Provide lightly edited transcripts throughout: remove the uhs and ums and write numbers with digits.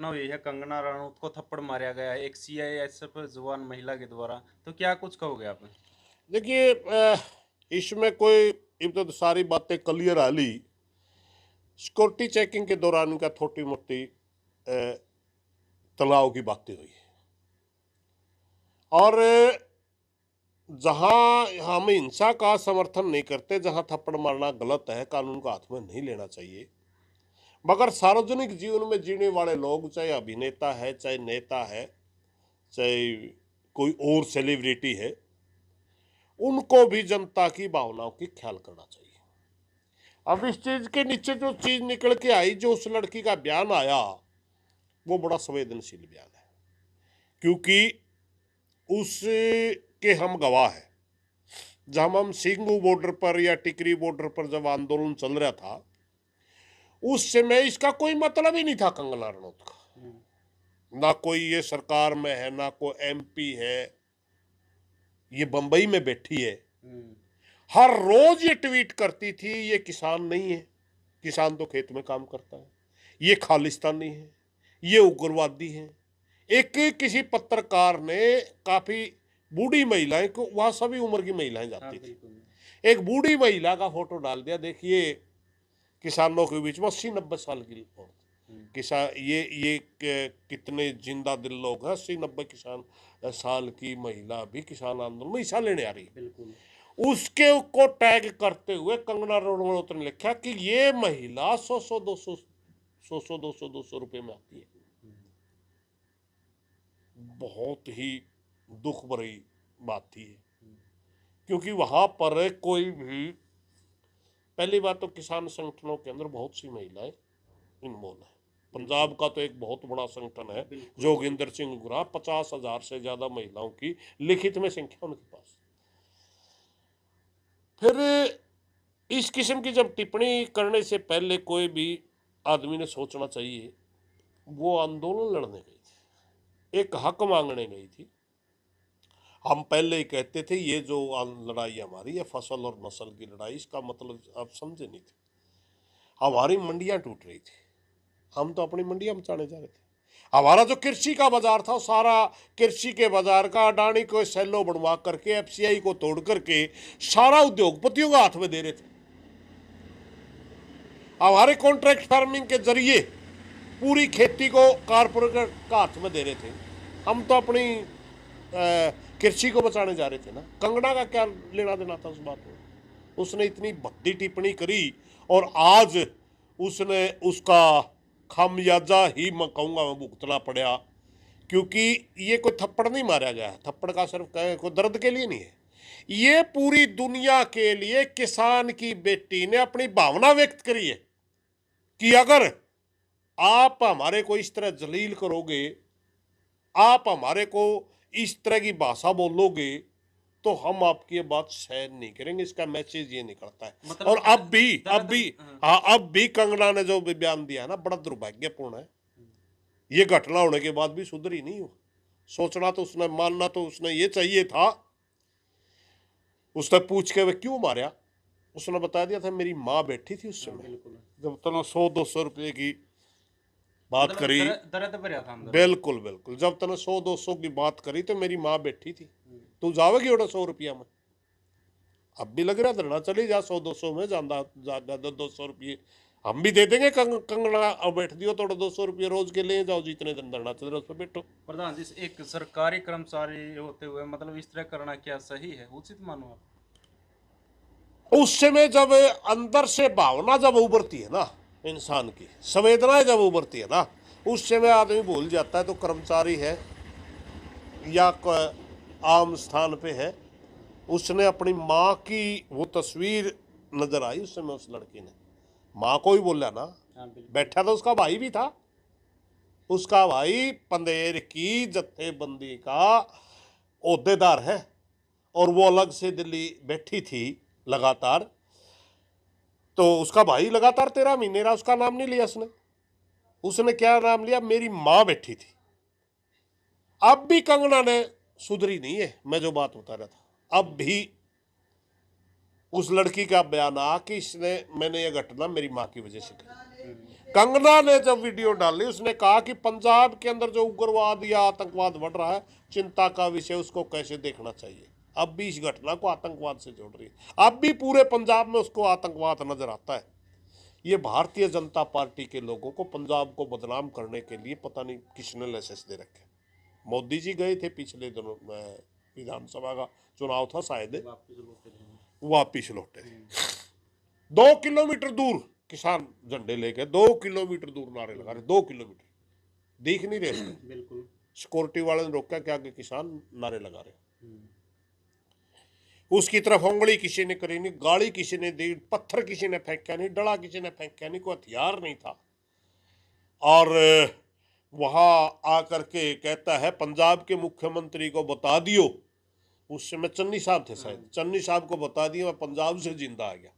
घटना हुई है, कंगना रनौत को थप्पड़ मारा गया है एक सीआईएसएफ जवान महिला के द्वारा, तो क्या कुछ कहोगे आप? देखिए, इसमें कोई इब तो सारी बातें क्लियर आली। सिक्योरिटी चेकिंग के दौरान इनका थोटी मोटी तनाव की बातें हुई और जहां हम हिंसा का समर्थन नहीं करते, जहां थप्पड़ मारना गलत है, कानून को हाथ में नहीं लेना चाहिए, मगर सार्वजनिक जीवन में जीने वाले लोग, चाहे अभिनेता है, चाहे नेता है, चाहे कोई और सेलिब्रिटी है, उनको भी जनता की भावनाओं की ख्याल करना चाहिए। अब इस चीज के नीचे जो चीज निकल के आई, जो उस लड़की का बयान आया, वो बड़ा संवेदनशील बयान है, क्योंकि उसके हम गवाह हैं। जब हम सिंगू बॉर्डर पर या टिकरी बॉर्डर पर जब आंदोलन चल रहा था, उस समय इसका कोई मतलब ही नहीं था कंगना रनौत का। ना कोई ये सरकार में है, ना कोई एमपी है, ये बंबई में बैठी है। हर रोज ये ट्वीट करती थी, ये किसान नहीं है, किसान तो खेत में काम करता है, ये खालिस्तानी है, ये उग्रवादी है। एक किसी पत्रकार ने काफी बूढ़ी महिलाएं को, वहां सभी उम्र की महिलाएं जाती थी, एक बूढ़ी महिला का फोटो डाल दिया, देखिए किसानों के बीच में 80-90 साल की औरत, किसान, ये कितने जिंदा दिल लोग हैं। 80-90 किसान साल की महिला भी किसान आंदोलन में हिस्सा लेने आ रही है। उसके को टैग करते हुए कंगना रनौत ने लिखा कि ये महिला 100-200 रुपए में आती है। बहुत ही दुख भरी बात थी, क्योंकि वहां पर कोई भी, पहली बात तो किसान संगठनों के अंदर बहुत सी महिलाएं इन्वॉल्व है। पंजाब का तो एक बहुत बड़ा संगठन है जोगिंदर सिंह गुरा, 50,000 से ज्यादा महिलाओं की लिखित में संख्या उनके पास। फिर इस किस्म की जब टिप्पणी करने से पहले कोई भी आदमी ने सोचना चाहिए, वो आंदोलन लड़ने गई थी, एक हक मांगने गई थी। हम पहले ही कहते थे ये जो लड़ाई हमारी है फसल और नस्ल की लड़ाई, इसका मतलब आप समझे नहीं थे। हमारी मंडियां टूट रही थी, हम तो अपनी मंडियां बचाने जा रहे थे। हमारा जो कृषि का बाजार था, सारा कृषि के बाजार का अडानी को सेलो बनवा करके, एफसीआई को तोड़ करके सारा उद्योगपतियों के हाथ में दे रहे थे। हमारे कॉन्ट्रैक्ट फार्मिंग के जरिए पूरी खेती को कारपोरेट का हाथ में दे रहे थे। हम तो अपनी कृषि को बचाने जा रहे थे ना। कंगना का क्या लेना देना था उस बात में? उसने इतनी भद्दी टिप्पणी करी और आज उसने उसका खामियाजा ही मैं कहूँगा मैं भुगतना पड़ा, क्योंकि ये कोई थप्पड़ नहीं मारा गया है। थप्पड़ का सिर्फ कोई दर्द के लिए नहीं है, ये पूरी दुनिया के लिए किसान की बेटी ने अपनी भावना व्यक्त करी है कि अगर आप हमारे को इस तरह जलील करोगे, आप हमारे को इस तरह की भाषा बोलोगे, तो हम आपकी ये बात सहन नहीं करेंगे। इसका मैसेज ये निकलता है। मतलब और अब भी कंगना ने जो बयान दिया है ना, बड़ा दुर्भाग्यपूर्ण है। ये घटना होने के बाद भी सुधरी नहीं हो। सोचना तो उसने, मानना तो उसने ये चाहिए था। उसने पूछ के वे क्यों मारा, उसने बता दिया था मेरी माँ बैठी थी उस समय, जब तना 100-200 रुपये की बात करी, दर्द भरा था अंदर। बिल्कुल बिल्कुल, जब तने 100-200 की बात करी तो मेरी माँ बैठी थी। तू जावेगी ओड़ा 100 रुपया में? अब भी लग रहा धरना चली जा 100-200 में, ज्यादा 200 रुपये हम भी दे देंगे। कंगना अब बैठ दियो तो 200 रुपये रोज के ले जाओ, जितने दिन धरना चल रहा उस पर बैठो। प्रधान जी, एक सरकारी कर्मचारी होते हुए मतलब इस तरह करना क्या सही है, उचित मानो आप? उस समय जब अंदर से भावना जब उभरती है ना, इंसान की संवेदनाएं जब उभरती है ना, उस समय आदमी भूल जाता है तो कर्मचारी है या आम स्थान पे है। उसने अपनी माँ की वो तस्वीर नजर आई उस समय, उस लड़की ने माँ को ही बोला ना। बैठा तो उसका भाई भी था, उसका भाई पंदेर की जत्थेबंदी का ओहदेदार है, और वो अलग से दिल्ली बैठी थी लगातार। तो उसका भाई लगातार 13 महीने रहा, उसका नाम नहीं लिया उसने। उसने क्या नाम लिया? मेरी माँ बैठी थी। अब भी कंगना ने सुधरी नहीं है, मैं जो बात बता रहा था। अब भी उस लड़की का बयान आ कि इसने, मैंने ये घटना मेरी माँ की वजह से की। कंगना ने जब वीडियो डाली उसने कहा कि पंजाब के अंदर जो उग्रवाद या आतंकवाद बढ़ रहा है चिंता का विषय, उसको कैसे देखना चाहिए। अब भी इस घटना को आतंकवाद से जोड़ रही है, अब भी पूरे पंजाब में उसको आतंकवाद नजर आता है। ये भारतीय जनता पार्टी के लोगों को पंजाब को बदनाम करने के लिए पता नहीं किसने लाइसेंस दे रखे। मोदी जी गए थे पिछले दिनों में, विधानसभा का चुनाव था शायद, वापिस लौटे थे। 2 किलोमीटर दूर किसान झंडे लेके 2 किलोमीटर दूर नारे लगा रहे, 2 किलोमीटर दिख नहीं रहे इसमें। बिल्कुल सिक्योरिटी वाले ने रोका कि आगे किसान नारे लगा रहे। उसकी तरफ उंगली किसी ने करी नहीं, गाड़ी किसी ने दी, पत्थर किसी ने फेंका नहीं, डला किसी ने फेंका नहीं, कोई हथियार नहीं था। और वहां आकर के कहता है पंजाब के मुख्यमंत्री को बता दियो, उस समय चन्नी साहब थे शायद, चन्नी साहब को बता दिया मैं पंजाब से जिंदा आ गया।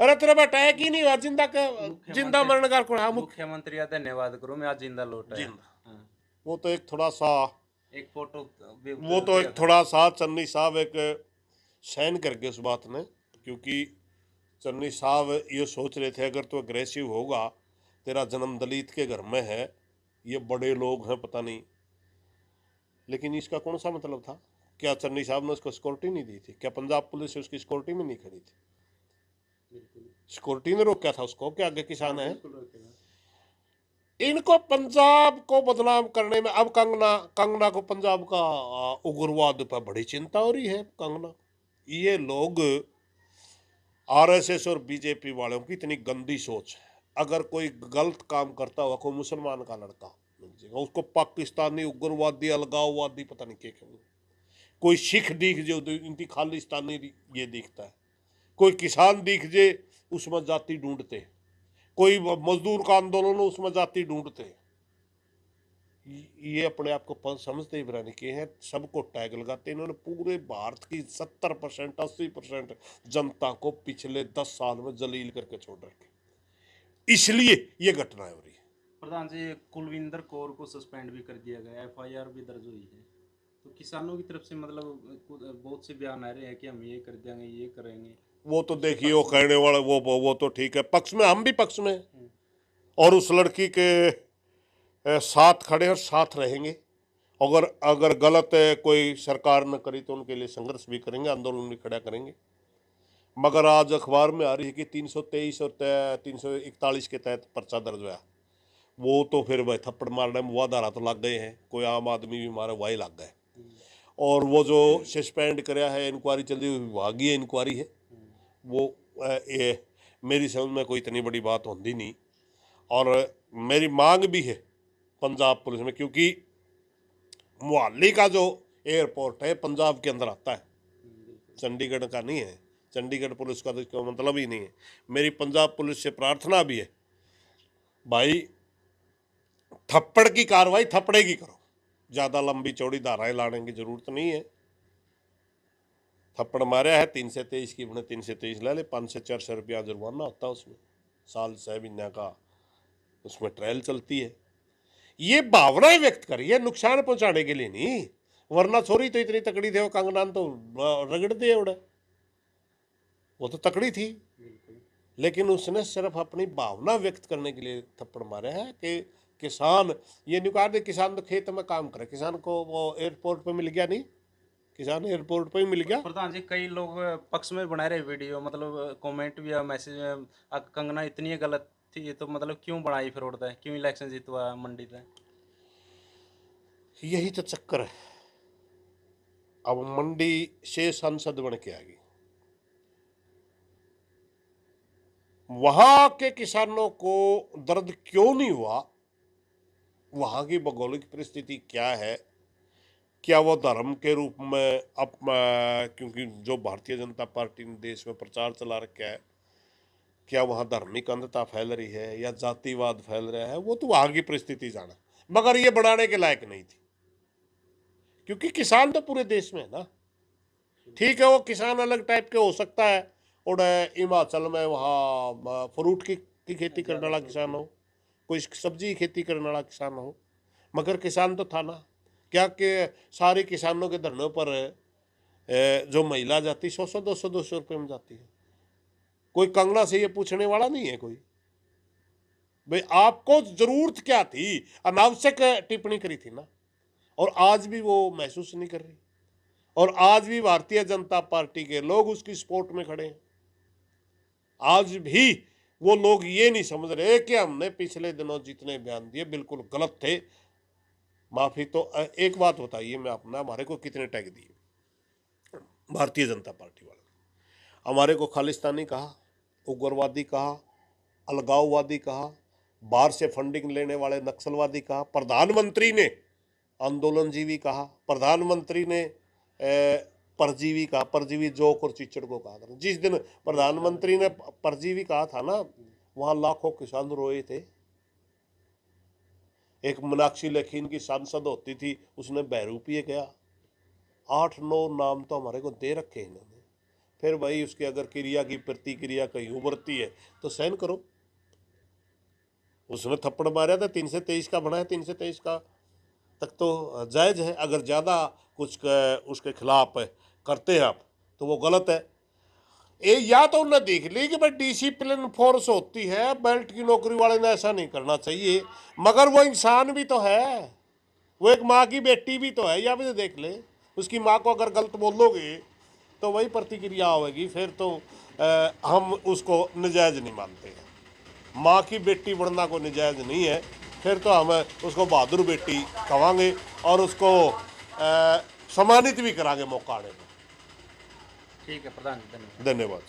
अरे तेरा बेटा है कि नहीं हुआ जिंदा का, जिंदा मरण का कौन? मुख्यमंत्री का धन्यवाद करूं, मैं आज जिंदा लौटा है। जिंदा। वो तो एक थोड़ा सा, एक फोटो वो तो एक थोड़ा सा चन्नी साहब एक सहन कर गए उस बात ने, क्योंकि चन्नी साहब ये सोच रहे थे अगर तो अग्रेसिव होगा, तेरा जन्म दलित के घर में है, ये बड़े लोग हैं पता नहीं। लेकिन इसका कौन सा मतलब था? क्या चन्नी साहब ने उसको सिक्योरिटी नहीं दी थी? क्या पंजाब पुलिस उसकी सिक्योरिटी में नहीं खड़ी थी? सिक्योरिटी ने रोका था उसको कि आगे किसान है। इनको पंजाब को बदनाम करने में अब कंगना को पंजाब का उग्रवाद पर बड़ी चिंता हो रही है। कंगना, ये लोग आरएसएस और बीजेपी वालों की इतनी गंदी सोच है। अगर कोई गलत काम करता हुआ कोई मुसलमान का लड़का मिल जाएगा, उसको पाकिस्तानी उग्रवादी अलगाववादी पता नहीं क्या कहेंगे। कोई सिख दिख जो इनकी खालिस्तानी ये दिखता है, कोई किसान दिख जे उसमें जाति ढूंढते, कोई मजदूर का आंदोलन हो उसमें जाति ढूंढते। ये अपने आप को समझते ही बरानी के हैं, सबको टैग लगाते। इन्होंने पूरे भारत की 70% 80% जनता को पिछले 10 साल में जलील करके छोड़ रखे, इसलिए ये घटना हो रही है। प्रधान जी, कुलविंदर कौर को सस्पेंड भी कर दिया गया, एफआईआर भी दर्ज हुई है। तो किसानों की तरफ से मतलब बहुत से बयान आ रहे हैं कि हम ये कर देंगे, ये करेंगे। वो तो देखिए वो कहने वाला वो तो ठीक है, पक्ष में, हम भी पक्ष में, और उस लड़की के साथ खड़े और साथ रहेंगे। अगर गलत कोई सरकार न करी तो उनके लिए संघर्ष भी करेंगे, आंदोलन भी खड़ा करेंगे। मगर आज अखबार में आ रही है कि 323 और 341 के तहत पर्चा दर्ज हुआ। वो तो फिर भाई थप्पड़ मारने में वो धारा तो लग गए हैं, कोई आम आदमी भी मारे वही लग गए। और वो जो सस्पेंड कराया है, इंक्वायरी चल रही है, विभागीय इंक्वायरी है, वो मेरी समझ में कोई इतनी बड़ी बात होती नहीं। और मेरी मांग भी है पंजाब पुलिस में, क्योंकि मोहाली का जो एयरपोर्ट है पंजाब के अंदर आता है, चंडीगढ़ का नहीं है। चंडीगढ़ पुलिस का तो इसका मतलब ही नहीं है। मेरी पंजाब पुलिस से प्रार्थना भी है, भाई थप्पड़ की कार्रवाई थप्पड़े की करो, ज़्यादा लंबी चौड़ी धाराएं लाने की जरूरत नहीं है। थप्पड़ मारा है 323 की, बने 323 ले ले, 500 से 400 रुपया जुर्माना होता है उसमें, साल 6 महीने का उसमें ट्रायल चलती है। ये भावनाएं व्यक्त करी है, नुकसान पहुंचाने के लिए नहीं, वरना छोरी तो इतनी तकड़ी थी, वो कंगना तो रगड़ दिए उड़े, वो तो तकड़ी थी। लेकिन उसने सिर्फ अपनी भावना व्यक्त करने के लिए थप्पड़ मारे है कि किसान, ये नहीं कहा किसान तो खेत में काम करे, किसान को वो एयरपोर्ट पे मिल गया नहीं, किसान एयरपोर्ट पे ही मिल गया। प्रधान जी, कई लोग पक्ष में बना रहे वीडियो, मतलब कमेंट भी या मैसेज में, कंगना इतनी गलत थी तो मतलब क्यों बनाई फिर उड़ता है, क्यों इलेक्शन जीतवा मंडी से? यही तो चक्कर है। अब मंडी से सांसद बन के आ गई, वहां के किसानों को दर्द क्यों नहीं हुआ, वहां की भौगोलिक परिस्थिति क्या है, क्या वो धर्म के रूप में अब, क्योंकि जो भारतीय जनता पार्टी ने देश में प्रचार चला रखा है, क्या वहाँ धार्मिक अंधता फैल रही है या जातिवाद फैल रहा है, वो तो वहाँ की परिस्थिति जाना। मगर ये बढ़ाने के लायक नहीं थी, क्योंकि किसान तो पूरे देश में है ना। ठीक है, वो किसान अलग टाइप के हो सकता है, और हिमाचल में वहाँ फ्रूट की खेती करने वाला किसान हो, कोई सब्जी की खेती करने वाला किसान हो, मगर किसान तो था ना। क्या कि सारे किसानों के धरनों पर जो महिला जाती 100 200 रुपये में जाती है, कोई कंगना से ये पूछने वाला नहीं है कोई। भाई आपको जरूरत क्या थी, अनावश्यक टिप्पणी करी थी ना, और आज भी वो महसूस नहीं कर रही, और आज भी भारतीय जनता पार्टी के लोग उसकी सपोर्ट में खड़े हैं। आज भी वो लोग ये नहीं समझ रहे कि हमने पिछले दिनों जितने बयान दिए बिल्कुल गलत थे। माफी तो एक बात बताइए, मैं अपना हमारे को कितने टैग दिए भारतीय जनता पार्टी वाले? हमारे को खालिस्तानी कहा, उग्रवादी कहा, अलगाववादी कहा, बाहर से फंडिंग लेने वाले नक्सलवादी कहा, प्रधानमंत्री ने आंदोलनजीवी कहा, प्रधानमंत्री ने परजीवी कहा, परजीवी जोक और चिचड़ को कहा था। जिस दिन प्रधानमंत्री ने परजीवी कहा था ना, वहां लाखों किसान रोए थे। एक मीनाक्षी लेखिन की सांसद होती थी, उसने बहरूपीय किया। 8-9 नाम तो हमारे को दे रखे इन्होंने। फिर भाई उसके अगर क्रिया की प्रतिक्रिया कहीं उभरती है तो सहन करो। उसने थप्पड़ मारा था 323 का बना है, 323 का तक तो जायज है। अगर ज़्यादा कुछ उसके खिलाफ करते हैं आप तो वो गलत है। या तो उन्हें देख ली कि भाई डिसिप्लिन फोर्स होती है, बेल्ट की नौकरी वाले ने ऐसा नहीं करना चाहिए, मगर वो इंसान भी तो है, वो एक माँ की बेटी भी तो है। या भी तो देख ले, उसकी माँ को अगर गलत बोलोगे तो वही प्रतिक्रिया होगी। फिर तो हम उसको नजायज़ नहीं मानते हैं। माँ की बेटी बनना कोई नजायज़ नहीं है। फिर तो हम उसको बहादुर बेटी कहेंगे और उसको सम्मानित भी करांगे मौका आने पर। ठीक है प्रधान जी, धन्यवाद। धन्यवाद।